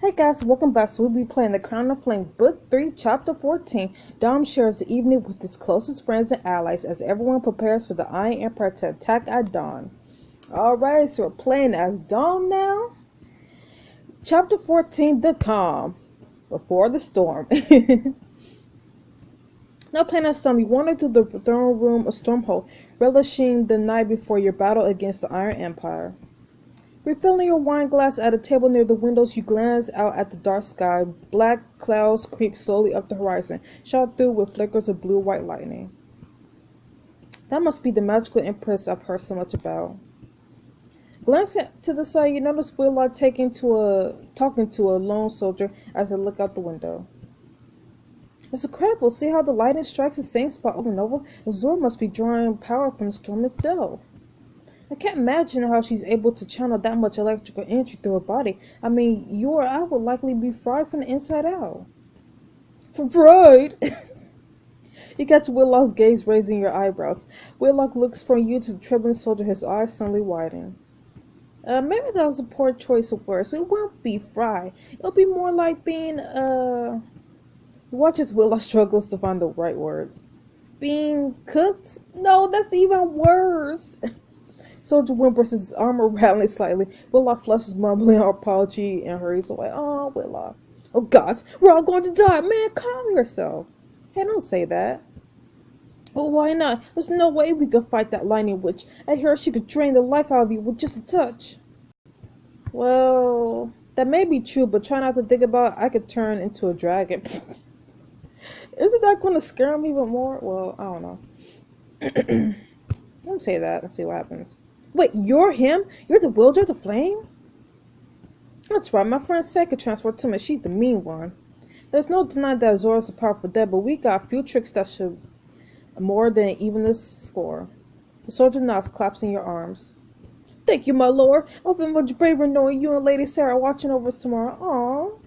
Hey guys, welcome back. So we'll be playing The Crown of Flame, Book 3, Chapter 14. Dom shares the evening with his closest friends and allies as everyone prepares for the Iron Empire to attack at dawn. Alright, so we're playing as Dom now. Chapter 14, The Calm. Before the Storm. Now playing as Dom, you wander through the throne room, a stormhold, relishing the night before your battle against the Iron Empire. Refilling your wine glass at a table near the windows, you glance out at the dark sky. Black clouds creep slowly up the horizon, shot through with flickers of blue-white lightning. That must be the magical empress I've heard so much about. Glancing to the side, you notice Willow talking to a lone soldier as they look out the window. It's incredible. See how the lightning strikes the same spot over and over? Azor must be drawing power from the storm itself. I can't imagine how she's able to channel that much electrical energy through her body. I mean, you or I would likely be fried from the inside out. Fried? You catch Whitlock's gaze, raising your eyebrows. Whitlock looks from you to the trembling soldier, his eyes suddenly widen. Maybe that was a poor choice of words. We won't be fried. It'll be more like being, Watch as Whitlock struggles to find the right words. Being cooked? No, that's even worse. Soldier whimpers, his armor rattling slightly. Whitlock flushes, mumbling an apology, and hurries away. Oh, Whitlock. Oh, gods, we're all going to die. Man, calm yourself. Hey, don't say that. Well, why not? There's no way we could fight that lightning witch. I heard she could drain the life out of you with just a touch. Well, that may be true, but try not to think about I could turn into a dragon. Isn't that going to scare him even more? Well, I don't know. Don't say that and see what happens. Wait, you're him? You're the wielder of the flame? That's right, my friend Say could transport to me. She's the mean one. There's no denying that Zora's a powerful dead, but we got a few tricks that should more than even this score. The soldier nods, claps in your arms. Thank you, my lord. I'll be much braver knowing you and Lady Sarah are watching over us tomorrow. Aww.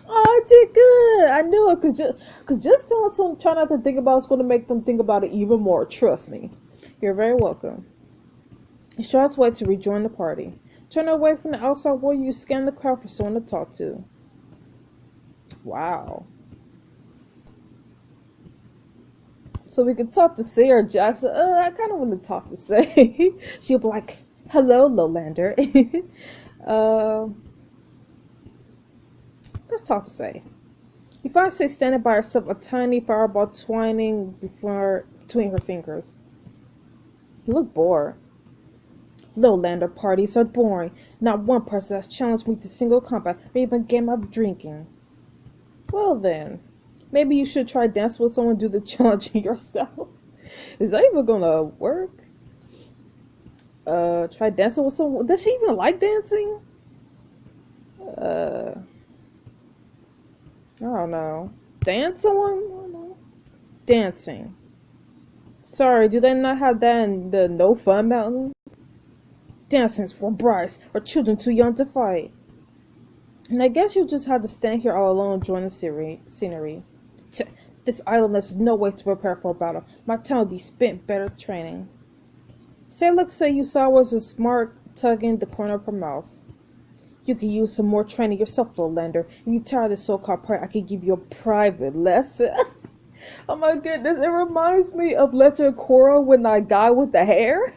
Oh, I did good. I knew it, cause just telling someone try not to think about it's going to make them think about it even more. Trust me. You're very welcome. He strides away to rejoin the party. Turn away from the outside wall, you scan the crowd for someone to talk to. Wow. So we could talk to Sarah Jackson. I kind of want to talk to Say. She'll be like, hello, Lowlander. Let's talk to Say. You find Say standing by herself, a tiny fireball twining between her fingers. You look bored. Lowlander parties are boring. Not one person has challenged me to single combat or even game of drinking. Well then, maybe you should try dancing with someone, do the challenging yourself. Is that even gonna work? Try dancing with someone. Does she even like dancing? I don't know. Dance someone? I don't know. Dancing. Sorry, do they not have that in the No Fun Mountains? Dancing's for brides or children too young to fight. And I guess you'll just have to stand here all alone enjoying the scenery. This idleness is no way to prepare for a battle. My time will be spent better training. Say you saw was a smart tugging the corner of her mouth. You could use some more training yourself, Lowlander. If you're tired of this so-called part, I could give you a private lesson. Oh my goodness, it reminds me of Legend of Korra when that guy with the hair.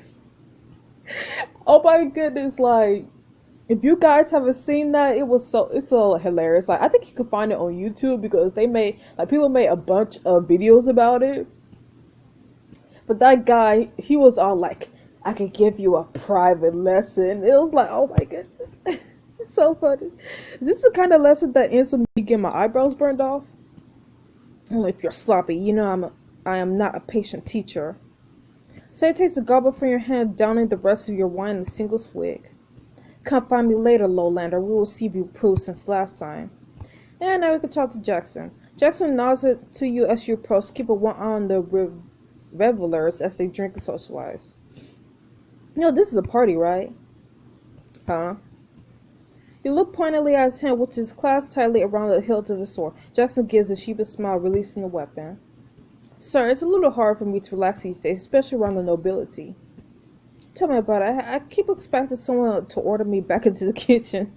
Oh my goodness, like, if you guys haven't seen that, it's so hilarious. Like, I think you can find it on YouTube because people made a bunch of videos about it. But that guy, he was all like, I could give you a private lesson. It was like, oh my goodness. It's so funny. Is this the kind of lesson that ends with me getting my eyebrows burned off? Only if you're sloppy, you know I am not a patient teacher. Say takes a goblet from your hand, downing the rest of your wine in a single swig. Come find me later, Lowlander. We will see if you improved since last time. And now we can talk to Jackson. Jackson nods it to you as you approach, keeping one eye on the revelers as they drink and socialize. You know, this is a party, right? Huh? You look pointedly at his hand, which is clasped tightly around the hilt of his sword. Jackson gives a sheepish smile, releasing the weapon. Sir, it's a little hard for me to relax these days, especially around the nobility. Tell me about it. I keep expecting someone to order me back into the kitchen.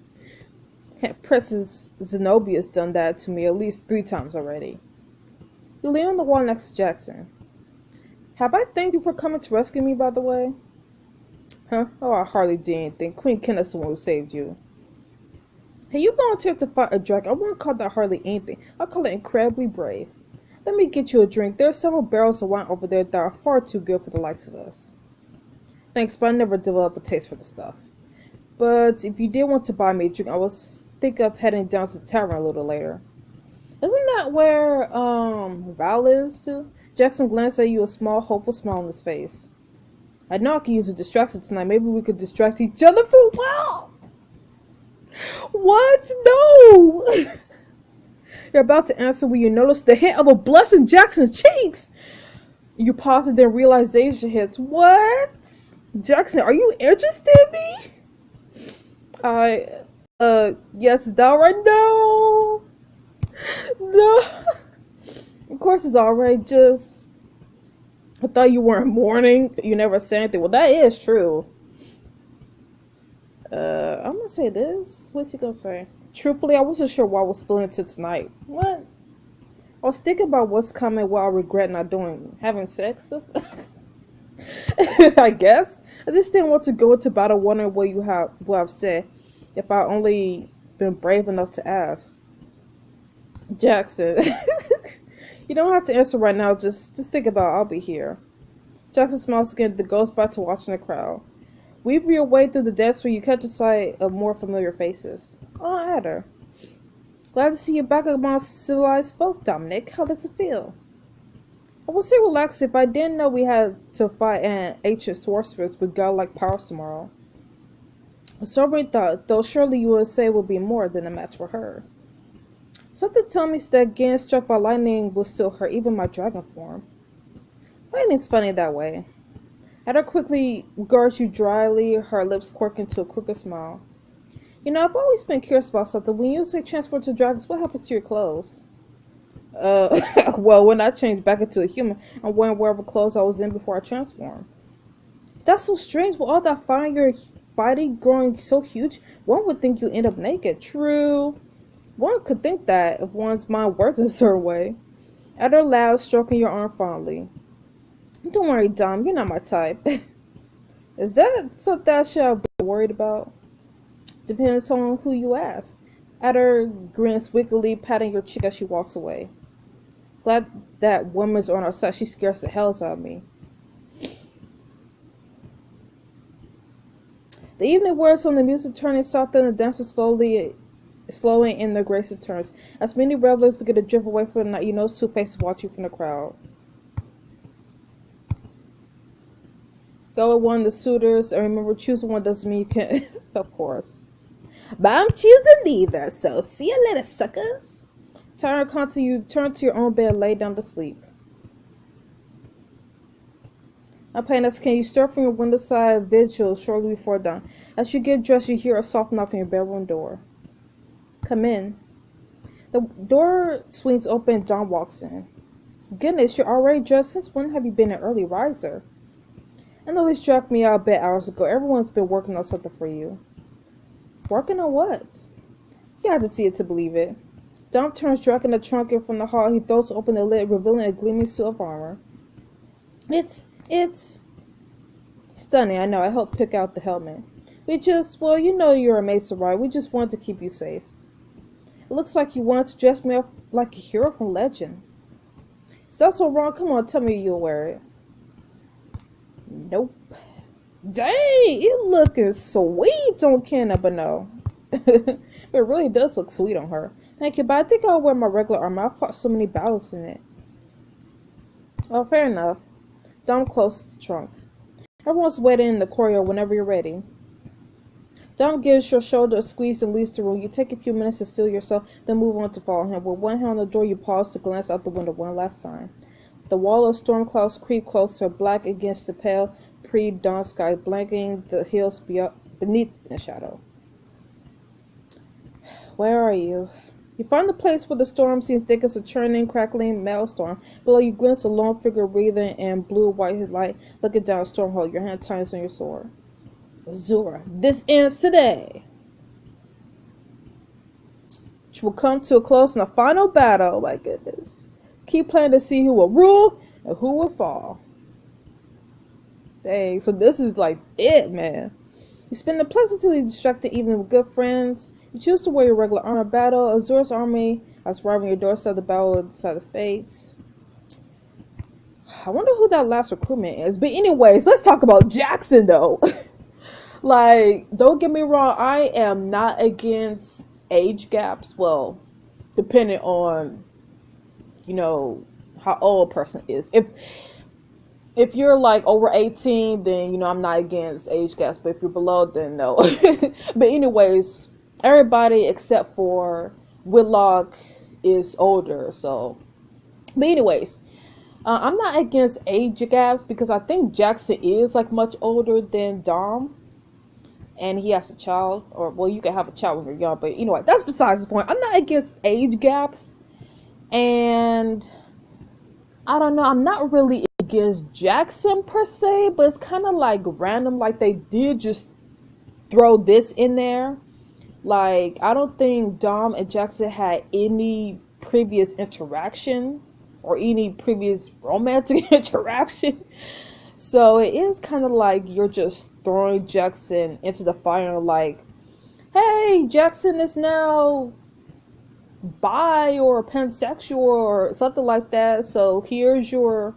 Princess Zenobia's done that to me at least 3 times already. You lay on the wall next to Jackson. Have I thanked you for coming to rescue me, by the way? Huh? Oh, I hardly did anything. Queen Kenna's the one who saved you. Hey, you volunteered to fight a dragon. I wouldn't call that hardly anything. I'll call it incredibly brave. Let me get you a drink. There are several barrels of wine over there that are far too good for the likes of us. Thanks, but I never developed a taste for the stuff. But if you did want to buy me a drink, I was thinking of heading down to the tavern a little later. Isn't that where, Val is, too? Jackson glanced at you, a small, hopeful smile on his face. I know I could use a distraction tonight. Maybe we could distract each other for a while. What? No! You're about to answer when you notice the hint of a blush in Jackson's cheeks. You pause and then realization hits. What? Jackson, are you interested in me? Yes, downright no. No. Of course it's alright, just... I thought you weren't mourning. You never said anything. Well, that is true. I'm gonna say this. What's he gonna say? Truthfully, I wasn't sure what I was feeling to tonight. What? I was thinking about what's coming while I regret not having sex. I guess. I just didn't want to go into battle wondering what I've said. If I only been brave enough to ask. Jackson. You don't have to answer right now. Just think about it. I'll be here. Jackson smiles again. The goes back to watching the crowd. Weave your way through the dance where you catch a sight of more familiar faces. Oh, Adder. Glad to see you back among civilized folk, Dominic. How does it feel? I would say relaxed if I didn't know we had to fight an ancient sorceress with godlike powers tomorrow. A sobering thought, though surely you would say it would be more than a match for her. Something tells me that getting struck by lightning will still hurt even my dragon form. Lightning's funny that way. Ada quickly regards you dryly, her lips quirk into a crooked smile. You know, I've always been curious about something. When you say transform to dragons, what happens to your clothes? Well, when I change back into a human, I'm wearing whatever clothes I was in before I transformed. That's so strange. With all that fire, your body growing so huge, one would think you end up naked. True. One could think that if one's mind worked in a certain way. Ada laughed, stroking your arm fondly. Don't worry, Dom. You're not my type. Is that something I should be worried about? Depends on who you ask. Ada grins wickedly, patting your cheek as she walks away. Glad that woman's on our side. She scares the hell out of me. The evening wears on, the music turning softer and the dancers slowing in their graceful turns. As many revelers begin to drift away from the night, you notice 2 faces watching from the crowd. Go with one of the suitors, and remember, choosing one doesn't mean you can't. Of course. But I'm choosing neither, so see you later, suckers. Tired until you turn to your own bed and lay down to sleep. Unpainted can you stir from your window-side vigil shortly before dawn. As you get dressed, you hear a soft knock on your bedroom door. Come in. The door swings open and Dawn walks in. Goodness, you're already dressed. Since when have you been an early riser? I know this struck me out a bit hours ago. Everyone's been working on something for you. Working on what? You have to see it to believe it. Dom turns Drac in the trunk and from the hall he throws open the lid, revealing a gleaming suit of armor. It's stunning, I know. I helped pick out the helmet. Well, you know you're a Mason, right? We just wanted to keep you safe. It looks like you wanted to dress me up like a hero from legend. Is that so wrong? Come on, tell me you'll wear it. Nope. Dang, it looking sweet on Kenna, but no. It really does look sweet on her. Thank you, but I think I'll wear my regular armor. I've fought so many battles in it. Oh, fair enough. Dom closes the trunk. Everyone's waiting in the corridor whenever you're ready. Dom gives your shoulder a squeeze and leaves the room. You take a few minutes to steel yourself, then move on to follow him. With one hand on the door, you pause to glance out the window one last time. The wall of storm clouds creep closer, black against the pale pre-dawn sky, blanketing the hills beneath the shadow. Where are you? You find the place where the storm seems thick as a churning, crackling maelstrom. Below you glimpse a lone figure breathing in blue-white light, looking down a storm hole. Your hand tightens on your sword. Azura, this ends today. which will come to a close in the final battle. Oh my goodness. Keep playing to see who will rule and who will fall. Dang, so this is like it, man. You spend a pleasantly distracted evening with good friends. You choose to wear your regular armor battle. Azur's army has arrived on your doorstep. The battle will decide the fates. I wonder who that last recruitment is. But anyways, let's talk about Jackson though. Like, don't get me wrong, I am not against age gaps. Well, depending on, you know, how old a person is. If you're like over 18, then, you know, I'm not against age gaps. But if you're below, then no. But anyways, everybody except for Whitlock is older. So, but anyways, I'm not against age gaps because I think Jackson is like much older than Dom. And he has a child, or well, you can have a child when you're young, but anyway, that's besides the point. I'm not against age gaps, and I don't know, I'm not really against Jackson per se, but it's kind of like random, like they did just throw this in there. Like, I don't think Dom and Jackson had any previous interaction, or any previous romantic interaction. So it is kind of like you're just throwing Jackson into the fire, like, hey, Jackson is now bi or pansexual or something like that. So here's your,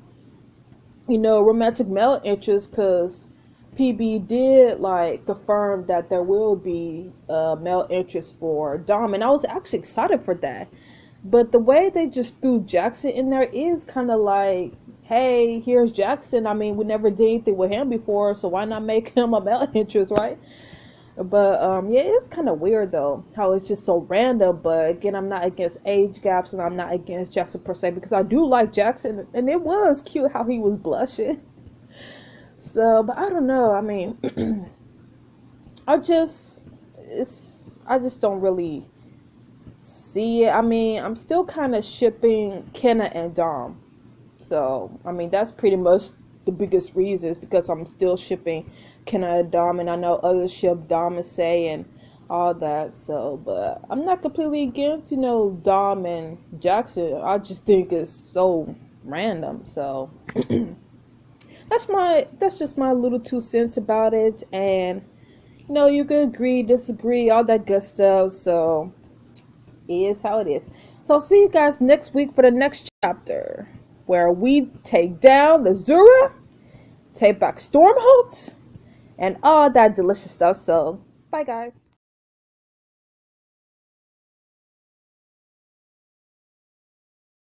you know, romantic male interest, because PB did like confirm that there will be male interest for Dom, and I was actually excited for that. But the way they just threw Jackson in there is kind of like, hey, here's Jackson. I mean, we never did anything with him before, so why not make him a male interest, right? But yeah, it's kind of weird though, how it's just so random. But again, I'm not against age gaps, and I'm not against Jackson per se, because I do like Jackson, and it was cute how he was blushing. So, but I don't know. I mean, I just don't really see it. I mean, I'm still kind of shipping Kenna and Dom. So, I mean, that's pretty much the biggest reasons, because I'm still shipping Kenna and Dom, and I know others ship Dom and Say and all that. So, but I'm not completely against, you know, Dom and Jackson. I just think it's so random. So, that's just my little 2 cents about it. And, you know, you can agree, disagree, all that good stuff. So, it is how it is. So I'll see you guys next week for the next chapter, where we take down the Zura, take back Stormholt, and all that delicious stuff. So, bye guys.